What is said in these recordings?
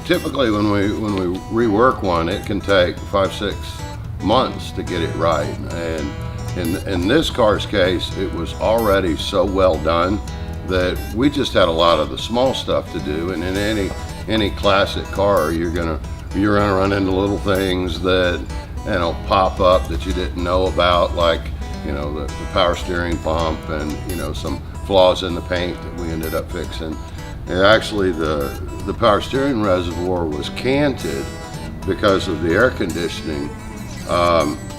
Typically when we rework one, it can take 5-6 months to get it right. And in this car's case, it was already so well done that we just had a lot of the small stuff to do. And in any classic car, you're gonna run into little things that pop up that you didn't know about, like the power steering pump and some flaws in the paint that we ended up fixing. And actually the power steering reservoir was canted because of the air conditioning,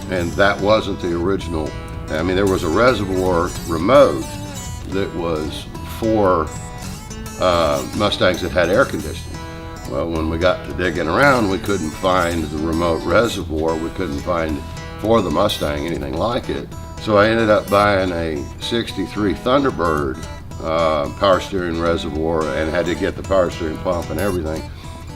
and that wasn't the original. I mean, there was a reservoir remote that was for Mustangs that had air conditioning. Well, when we got to digging around, we couldn't find the remote reservoir. We couldn't find for the Mustang anything like it. So I ended up buying a '63 Thunderbird power steering reservoir and had to get the power steering pump and everything.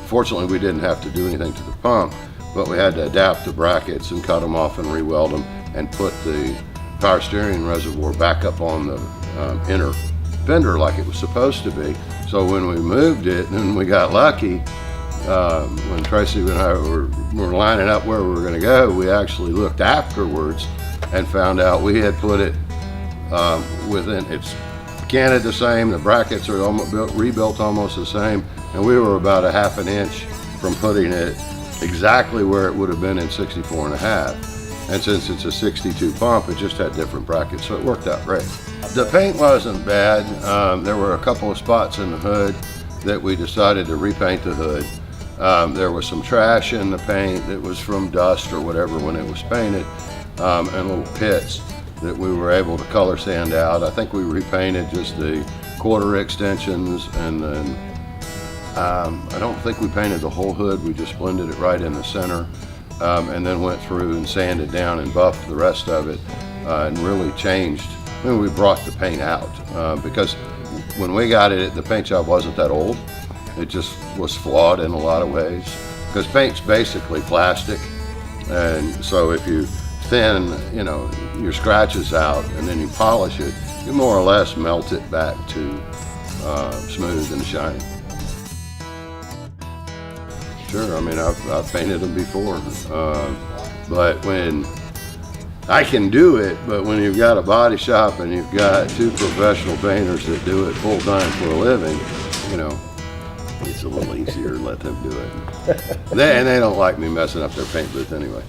Fortunately, we didn't have to do anything to the pump, but we had to adapt the brackets and cut them off and re-weld them and put the power steering reservoir back up on the inner fender like it was supposed to be. So when we moved it, and we got lucky, when Tracy and I were lining up where we were going to go, we actually looked afterwards and found out we had put it it's canted the same, the brackets are rebuilt almost the same, and we were about a ½ inch from putting it exactly where it would have been in 64.5. And since it's a 62 pump, it just had different brackets, so it worked out great. The paint wasn't bad. There were a couple of spots in the hood that we decided to repaint the hood. There was some trash in the paint that was from dust or whatever when it was painted, and little pits that we were able to color sand out. I think we repainted just the quarter extensions, and then I don't think we painted the whole hood. We just blended it right in the center, and then went through and sanded down and buffed the rest of it, and really changed. I mean, we brought the paint out because when we got it, the paint job wasn't that old. It just was flawed in a lot of ways because paint's basically plastic, and so if you thin your scratches out and then you polish it, you more or less melt it back to smooth and shiny. Sure, I mean, I've painted them before, but when I can do it, but when you've got a body shop and you've got 2 professional painters that do it full time for a living, it's a little easier to let them do it. And they don't like me messing up their paint booth anyway.